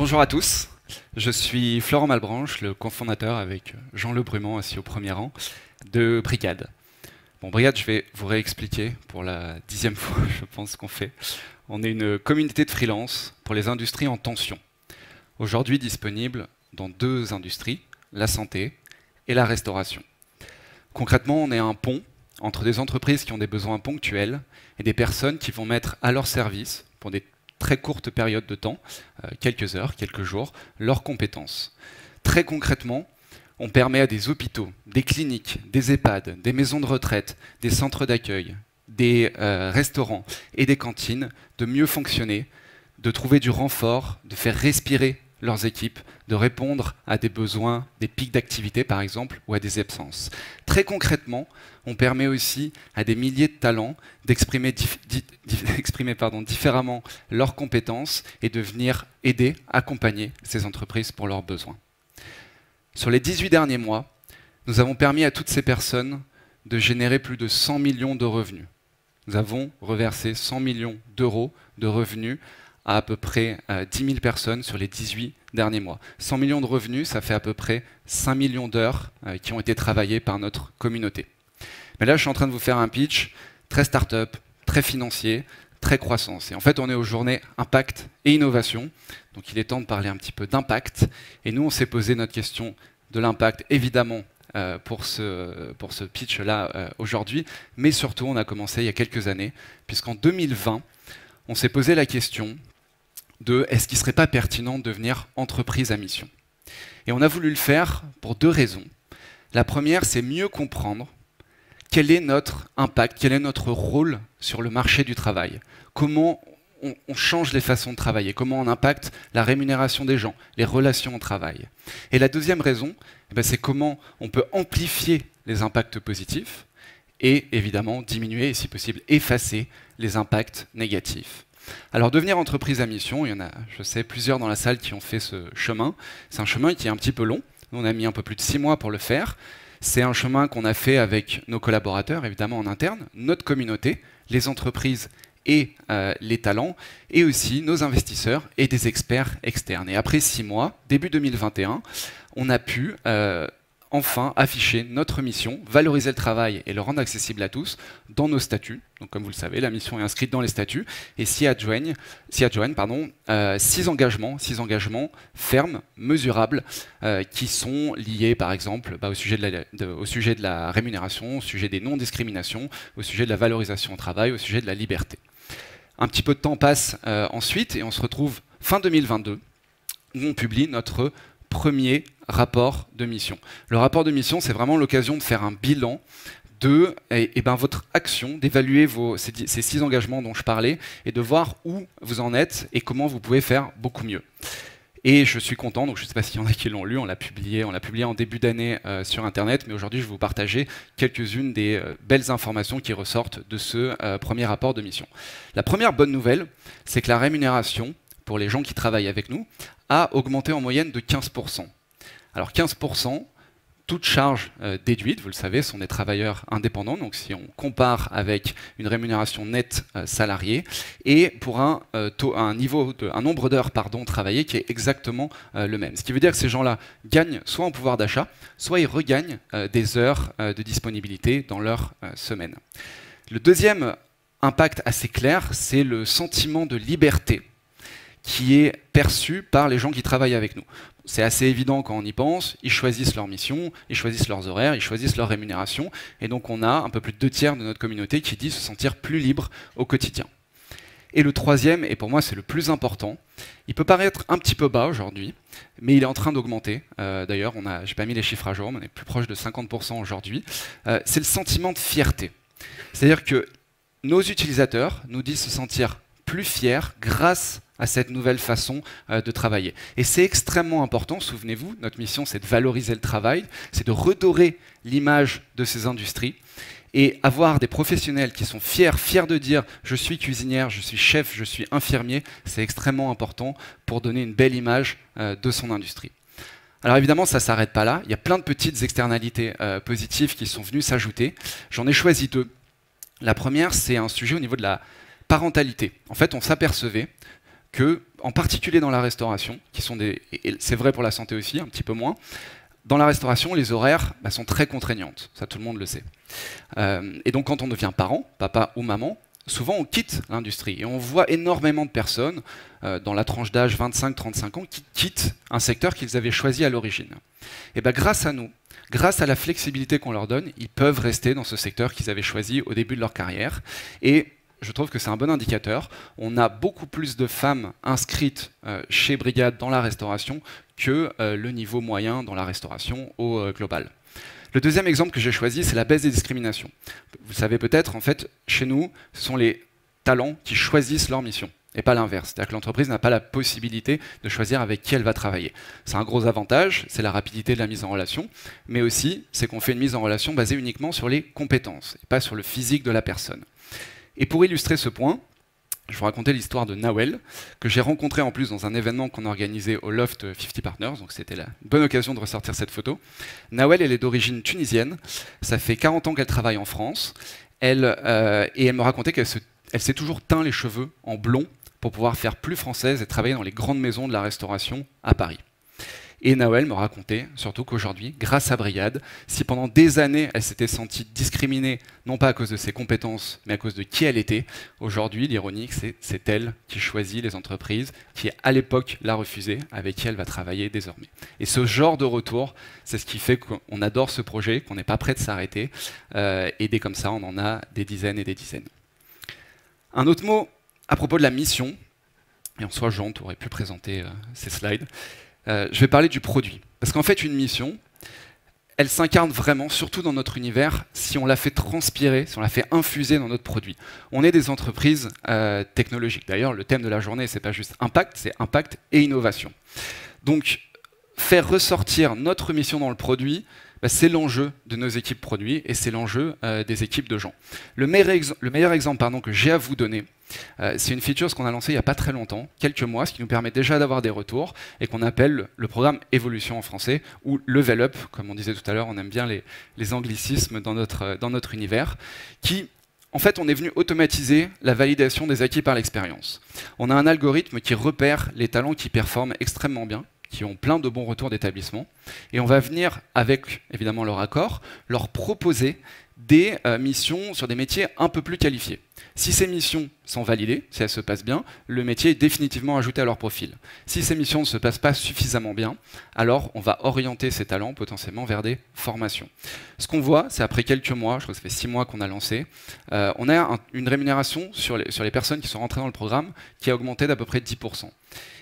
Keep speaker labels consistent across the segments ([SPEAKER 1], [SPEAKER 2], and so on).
[SPEAKER 1] Bonjour à tous, je suis Florent Malbranche, le cofondateur avec Jean Le Brumand assis au premier rang de Brigade. Bon, Brigade, je vais vous réexpliquer pour la 10e fois, je pense qu'on fait. On est une communauté de freelance pour les industries en tension. Aujourd'hui disponible dans 2 industries, la santé et la restauration. Concrètement, on est un pont entre des entreprises qui ont des besoins ponctuels et des personnes qui vont mettre à leur service, pour des très courtes périodes de temps, quelques heures, quelques jours, leurs compétences. Très concrètement, on permet à des hôpitaux, des cliniques, des EHPAD, des maisons de retraite, des centres d'accueil, des restaurants et des cantines de mieux fonctionner, de trouver du renfort, de faire respirer leurs équipes, de répondre à des besoins, des pics d'activité par exemple, ou à des absences. Très concrètement, on permet aussi à des milliers de talents d'exprimer différemment leurs compétences et de venir aider, accompagner ces entreprises pour leurs besoins. Sur les 18 derniers mois, nous avons permis à toutes ces personnes de générer plus de 100 millions de revenus. Nous avons reversé 100 millions d'euros de revenus à peu près 10 000 personnes sur les 18 derniers mois. 100 millions de revenus, ça fait à peu près 5 millions d'heures qui ont été travaillées par notre communauté. Mais là, je suis en train de vous faire un pitch très start-up, très financier, très croissance. Et en fait, on est aux journées Impact et Innovation. Donc il est temps de parler un petit peu d'impact. Et nous, on s'est posé notre question de l'impact, évidemment, pour ce pitch-là aujourd'hui. Mais surtout, on a commencé il y a quelques années, puisqu'en 2020, on s'est posé la question de est-ce qu'il ne serait pas pertinent de devenir entreprise à mission. Et on a voulu le faire pour 2 raisons. La première, c'est mieux comprendre quel est notre impact, quel est notre rôle sur le marché du travail. Comment on change les façons de travailler, comment on impacte la rémunération des gens, les relations au travail. Et la deuxième raison, c'est comment on peut amplifier les impacts positifs et évidemment diminuer et si possible effacer les impacts négatifs. Alors devenir entreprise à mission, il y en a, je sais, plusieurs dans la salle qui ont fait ce chemin. C'est un chemin qui est un petit peu long. Nous, on a mis un peu plus de 6 mois pour le faire. C'est un chemin qu'on a fait avec nos collaborateurs, évidemment en interne, notre communauté, les entreprises et les talents, et aussi nos investisseurs et des experts externes. Et après 6 mois, début 2021, on a pu enfin afficher notre mission, valoriser le travail et le rendre accessible à tous dans nos statuts. Donc comme vous le savez, la mission est inscrite dans les statuts et s'y adjoignent 6 engagements fermes, mesurables, qui sont liés par exemple au sujet de la rémunération, au sujet des non-discriminations, au sujet de la valorisation au travail, au sujet de la liberté. Un petit peu de temps passe ensuite et on se retrouve fin 2022 où on publie notre premier rapport de mission. Le rapport de mission, c'est vraiment l'occasion de faire un bilan de votre action, d'évaluer ces 6 engagements dont je parlais et de voir où vous en êtes et comment vous pouvez faire beaucoup mieux. Et je suis content, donc je ne sais pas s'il y en a qui l'ont lu, on l'a publié en début d'année sur Internet, mais aujourd'hui je vais vous partager quelques-unes des belles informations qui ressortent de ce premier rapport de mission. La première bonne nouvelle, c'est que la rémunération pour les gens qui travaillent avec nous a augmenté en moyenne de 15%. Alors 15%, toutes charges déduites, vous le savez, sont des travailleurs indépendants, donc si on compare avec une rémunération nette salariée, et pour un nombre d'heures travaillées qui est exactement le même. Ce qui veut dire que ces gens-là gagnent soit en pouvoir d'achat, soit ils regagnent des heures de disponibilité dans leur semaine. Le deuxième impact assez clair, c'est le sentiment de liberté qui est perçu par les gens qui travaillent avec nous. C'est assez évident quand on y pense, ils choisissent leur mission, ils choisissent leurs horaires, ils choisissent leur rémunération, et donc on a un peu plus de 2/3 de notre communauté qui dit se sentir plus libre au quotidien. Et le troisième, et pour moi c'est le plus important, il peut paraître un petit peu bas aujourd'hui, mais il est en train d'augmenter. D'ailleurs, j'ai pas mis les chiffres à jour, mais on est plus proche de 50% aujourd'hui. C'est le sentiment de fierté. C'est-à-dire que nos utilisateurs nous disent se sentir plus fiers grâce à cette nouvelle façon de travailler. Et c'est extrêmement important, souvenez-vous, notre mission c'est de valoriser le travail, c'est de redorer l'image de ces industries et avoir des professionnels qui sont fiers de dire je suis cuisinière, je suis chef, je suis infirmier, c'est extrêmement important pour donner une belle image de son industrie. Alors évidemment, ça ne s'arrête pas là, il y a plein de petites externalités positives qui sont venues s'ajouter. J'en ai choisi 2. La première, c'est un sujet au niveau de la parentalité. En fait, on s'apercevait que, en particulier dans la restauration, qui sont et c'est vrai pour la santé aussi, un petit peu moins, dans la restauration, les horaires sont très contraignantes, ça tout le monde le sait. Et donc quand on devient parent, papa ou maman, souvent on quitte l'industrie et on voit énormément de personnes dans la tranche d'âge 25-35 ans qui quittent un secteur qu'ils avaient choisi à l'origine. Et bien grâce à nous, grâce à la flexibilité qu'on leur donne, ils peuvent rester dans ce secteur qu'ils avaient choisi au début de leur carrière. Et je trouve que c'est un bon indicateur. On a beaucoup plus de femmes inscrites chez Brigad dans la restauration que le niveau moyen dans la restauration au global. Le deuxième exemple que j'ai choisi, c'est la baisse des discriminations. Vous le savez peut-être, en fait, chez nous, ce sont les talents qui choisissent leur mission, et pas l'inverse. C'est-à-dire que l'entreprise n'a pas la possibilité de choisir avec qui elle va travailler. C'est un gros avantage, c'est la rapidité de la mise en relation, mais aussi, c'est qu'on fait une mise en relation basée uniquement sur les compétences, et pas sur le physique de la personne. Et pour illustrer ce point, je vais vous raconter l'histoire de Nawel, que j'ai rencontré en plus dans un événement qu'on organisait au Loft 50 Partners, donc c'était la bonne occasion de ressortir cette photo. Nawel, elle est d'origine tunisienne, ça fait 40 ans qu'elle travaille en France, et elle me racontait qu'elle s'est toujours teint les cheveux en blond pour pouvoir faire plus française et travailler dans les grandes maisons de la restauration à Paris. Et Nawel me racontait surtout qu'aujourd'hui, grâce à Brigad, si pendant des années elle s'était sentie discriminée, non pas à cause de ses compétences, mais à cause de qui elle était, aujourd'hui, l'ironique, c'est elle qui choisit les entreprises qui, à l'époque, l'a refusée, avec qui elle va travailler désormais. Et ce genre de retour, c'est ce qui fait qu'on adore ce projet, qu'on n'est pas prêt de s'arrêter, et dès comme ça, on en a des dizaines et des dizaines. Un autre mot à propos de la mission, et en soi, Jean, tu aurais pu présenter ces slides. Je vais parler du produit. Parce qu'en fait, une mission, elle s'incarne vraiment, surtout dans notre univers, si on la fait transpirer, si on la fait infuser dans notre produit. On est des entreprises technologiques. D'ailleurs, le thème de la journée, c'est pas juste impact, c'est impact et innovation. Donc, faire ressortir notre mission dans le produit, c'est l'enjeu de nos équipes produits et c'est l'enjeu des équipes de gens. Le meilleur exemple que j'ai à vous donner, c'est une feature qu'on a lancée il n'y a pas très longtemps, quelques mois, ce qui nous permet déjà d'avoir des retours et qu'on appelle le programme Évolution en français ou Level Up, comme on disait tout à l'heure, on aime bien les anglicismes dans notre univers, qui, en fait, on est venu automatiser la validation des acquis par l'expérience. On a un algorithme qui repère les talents qui performent extrêmement bien, qui ont plein de bons retours d'établissement, et on va venir, avec évidemment leur accord, leur proposer des missions sur des métiers un peu plus qualifiés. Si ces missions sont validées, si elles se passent bien, le métier est définitivement ajouté à leur profil. Si ces missions ne se passent pas suffisamment bien, alors on va orienter ces talents potentiellement vers des formations. Ce qu'on voit, c'est après quelques mois, je crois que ça fait 6 mois qu'on a lancé, on a une rémunération sur les personnes qui sont rentrées dans le programme qui a augmenté d'à peu près 10%.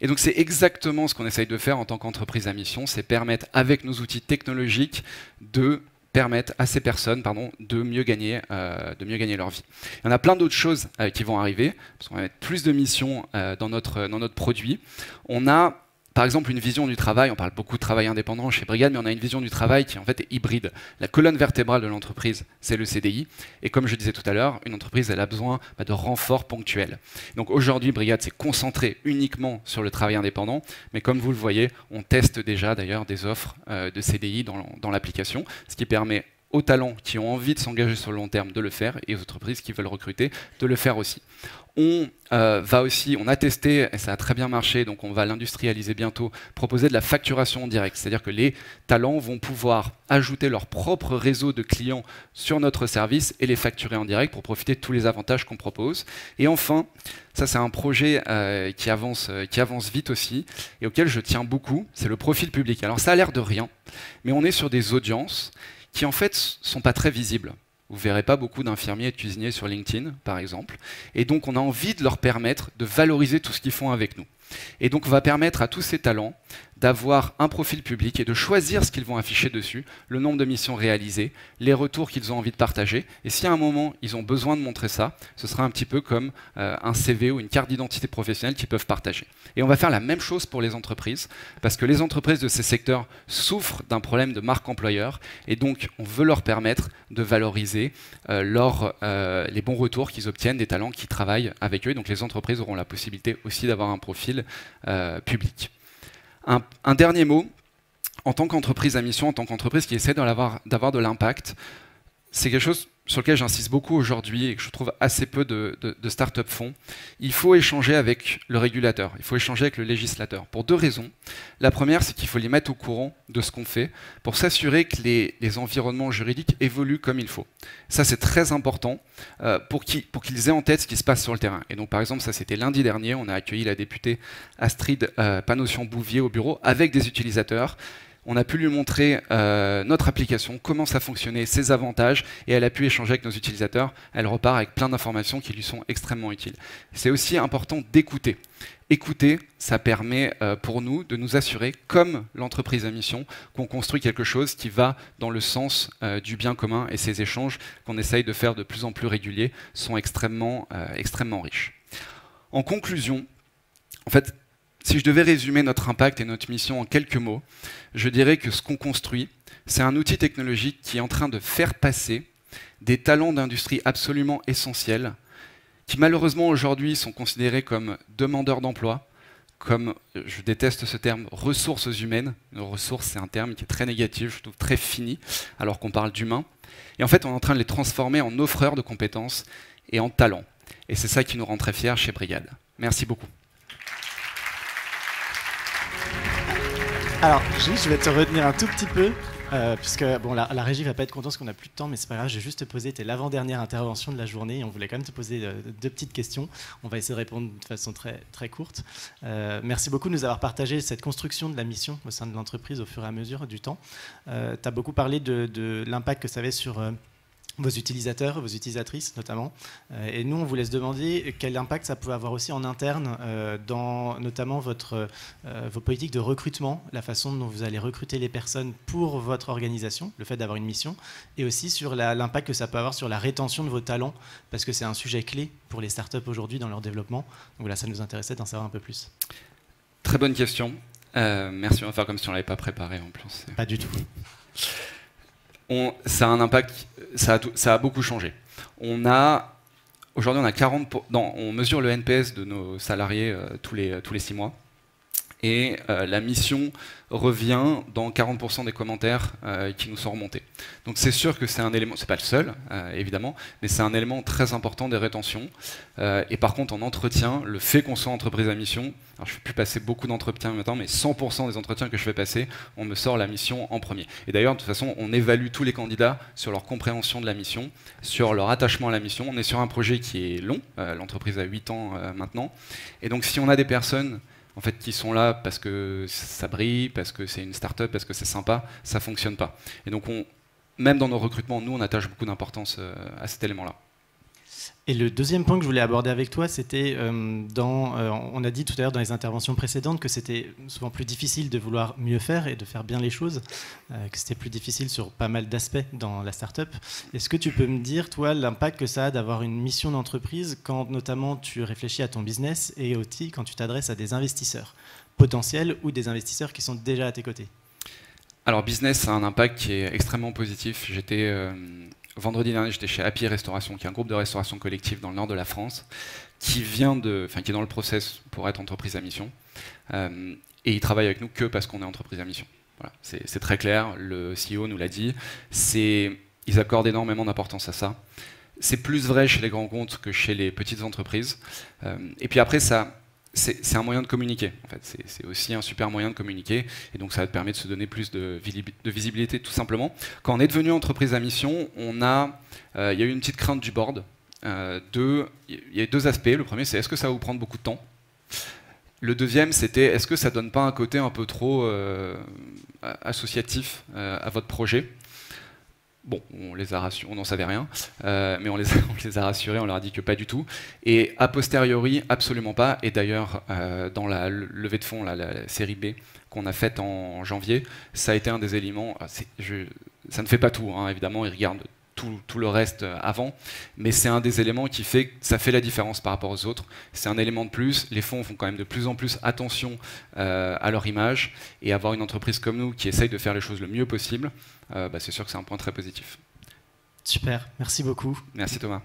[SPEAKER 1] Et donc c'est exactement ce qu'on essaye de faire en tant qu'entreprise à mission, c'est permettre avec nos outils technologiques de permettre à ces personnes de mieux gagner leur vie. Il y en a plein d'autres choses qui vont arriver, parce qu'on va mettre plus de missions dans notre produit. On a par exemple une vision du travail, on parle beaucoup de travail indépendant chez Brigad, mais on a une vision du travail qui en fait est hybride. La colonne vertébrale de l'entreprise, c'est le CDI, et comme je disais tout à l'heure, une entreprise elle a besoin de renforts ponctuels. Donc aujourd'hui, Brigad s'est concentré uniquement sur le travail indépendant, mais comme vous le voyez, on teste déjà d'ailleurs des offres de CDI dans l'application, ce qui permet aux talents qui ont envie de s'engager sur le long terme de le faire et aux entreprises qui veulent recruter de le faire aussi. On a testé, et ça a très bien marché, donc on va l'industrialiser bientôt, proposer de la facturation en direct. C'est-à-dire que les talents vont pouvoir ajouter leur propre réseau de clients sur notre service et les facturer en direct pour profiter de tous les avantages qu'on propose. Et enfin, ça c'est un projet qui avance vite aussi et auquel je tiens beaucoup, c'est le profil public. Alors ça a l'air de rien, mais on est sur des audiences qui en fait sont pas très visibles. Vous ne verrez pas beaucoup d'infirmiers et de cuisiniers sur LinkedIn, par exemple. Et donc, on a envie de leur permettre de valoriser tout ce qu'ils font avec nous. Et donc, on va permettre à tous ces talents d'avoir un profil public et de choisir ce qu'ils vont afficher dessus, le nombre de missions réalisées, les retours qu'ils ont envie de partager. Et si à un moment, ils ont besoin de montrer ça, ce sera un petit peu comme un CV ou une carte d'identité professionnelle qu'ils peuvent partager. Et on va faire la même chose pour les entreprises, parce que les entreprises de ces secteurs souffrent d'un problème de marque employeur, et donc on veut leur permettre de valoriser les bons retours qu'ils obtiennent des talents qui travaillent avec eux. Et donc les entreprises auront la possibilité aussi d'avoir un profil public. Un dernier mot, en tant qu'entreprise à mission, en tant qu'entreprise qui essaie d'avoir de l'impact, c'est quelque chose sur lequel j'insiste beaucoup aujourd'hui et que je trouve assez peu de startups font, il faut échanger avec le régulateur, il faut échanger avec le législateur, pour 2 raisons. La première, c'est qu'il faut les mettre au courant de ce qu'on fait, pour s'assurer que les environnements juridiques évoluent comme il faut. Ça, c'est très important pour qu'ils aient en tête ce qui se passe sur le terrain. Et donc, par exemple, ça, c'était lundi dernier, on a accueilli la députée Astrid Panosyan-Bouvier au bureau avec des utilisateurs. On a pu lui montrer notre application, comment ça fonctionnait, ses avantages, et elle a pu échanger avec nos utilisateurs. Elle repart avec plein d'informations qui lui sont extrêmement utiles. C'est aussi important d'écouter. Écouter, ça permet pour nous de nous assurer, comme l'entreprise à mission, qu'on construit quelque chose qui va dans le sens du bien commun, et ces échanges qu'on essaye de faire de plus en plus réguliers sont extrêmement riches. En conclusion, en fait, si je devais résumer notre impact et notre mission en quelques mots, je dirais que ce qu'on construit, c'est un outil technologique qui est en train de faire passer des talents d'industrie absolument essentiels, qui malheureusement aujourd'hui sont considérés comme demandeurs d'emploi, comme, je déteste ce terme, ressources humaines. Ressources, c'est un terme qui est très négatif, je trouve très fini, alors qu'on parle d'humains. Et en fait, on est en train de les transformer en offreurs de compétences et en talents. Et c'est ça qui nous rend très fiers chez Brigade. Merci beaucoup.
[SPEAKER 2] Alors, je vais te retenir un tout petit peu, puisque bon, la régie va pas être contente parce qu'on n'a plus de temps, mais c'est pas grave, j'ai juste te posé, t'es l'avant-dernière intervention de la journée et on voulait quand même te poser 2 petites questions. On va essayer de répondre de façon très, très courte. Merci beaucoup de nous avoir partagé cette construction de la mission au sein de l'entreprise au fur et à mesure du temps. Tu as beaucoup parlé de l'impact que ça avait sur vos utilisateurs, vos utilisatrices notamment. Et nous, on voulait se demander quel impact ça pouvait avoir aussi en interne dans notamment vos politiques de recrutement, la façon dont vous allez recruter les personnes pour votre organisation, le fait d'avoir une mission, et aussi sur l'impact que ça peut avoir sur la rétention de vos talents, parce que c'est un sujet clé pour les startups aujourd'hui dans leur développement. Donc voilà, ça nous intéressait d'en savoir un peu plus.
[SPEAKER 1] Très bonne question. Merci, on va faire comme si on ne l'avait pas préparé en plus.
[SPEAKER 2] Pas du tout.
[SPEAKER 1] Ça a un impact, ça a beaucoup changé. Aujourd'hui, on a 40 on mesure le NPS de nos salariés tous les 6 mois. Et la mission revient dans 40% des commentaires qui nous sont remontés. Donc c'est sûr que c'est un élément, c'est pas le seul évidemment, mais c'est un élément très important des rétentions. Et par contre en entretien, le fait qu'on soit entreprise à mission, alors je ne fais plus passer beaucoup d'entretiens maintenant, mais 100% des entretiens que je fais passer, on me sort la mission en premier. Et d'ailleurs de toute façon, on évalue tous les candidats sur leur compréhension de la mission, sur leur attachement à la mission. On est sur un projet qui est long, l'entreprise a 8 ans maintenant. Et donc si on a des personnes en fait, qui sont là parce que ça brille, parce que c'est une start-up, parce que c'est sympa, ça ne fonctionne pas. Et donc, même dans nos recrutements, nous, on attache beaucoup d'importance à cet élément-là.
[SPEAKER 2] Et le deuxième point que je voulais aborder avec toi, c'était on a dit tout à l'heure dans les interventions précédentes que c'était souvent plus difficile de vouloir mieux faire et de faire bien les choses, que c'était plus difficile sur pas mal d'aspects dans la start-up. Est-ce que tu peux me dire, toi, l'impact que ça a d'avoir une mission d'entreprise quand notamment tu réfléchis à ton business et aussi quand tu t'adresses à des investisseurs potentiels ou des investisseurs qui sont déjà à tes côtés? Alors,
[SPEAKER 1] business, ça a un impact qui est extrêmement positif. Vendredi dernier, j'étais chez Happy Restauration, qui est un groupe de restauration collective dans le nord de la France, qui est dans le process pour être entreprise à mission. Et ils travaillent avec nous que parce qu'on est entreprise à mission. Voilà, c'est très clair, le CEO nous l'a dit. Ils accordent énormément d'importance à ça. C'est plus vrai chez les grands comptes que chez les petites entreprises. Et puis après, c'est un moyen de communiquer. En fait. C'est aussi un super moyen de communiquer. Et donc, ça va te permettre de se donner plus de visibilité, tout simplement. Quand on est devenu entreprise à mission, il y a eu une petite crainte du board. Il y a 2 aspects. Le premier, c'est est-ce que ça va vous prendre beaucoup de temps? Le deuxième, c'était est-ce que ça ne donne pas un côté un peu trop associatif à votre projet? Bon, on les a rassurés, on n'en savait rien, mais on les a rassurés, on leur a dit que pas du tout. Et a posteriori, absolument pas. Et d'ailleurs, dans la levée de fonds, la série B qu'on a faite en janvier, ça a été un des éléments. Ça ne fait pas tout, hein, évidemment, ils regardent tout le reste avant, mais c'est un des éléments qui fait que ça fait la différence par rapport aux autres. C'est un élément de plus. Les fonds font quand même de plus en plus attention à leur image, et avoir une entreprise comme nous qui essaye de faire les choses le mieux possible, c'est sûr que c'est un point très positif.
[SPEAKER 2] Super, merci beaucoup.
[SPEAKER 1] Merci Thomas.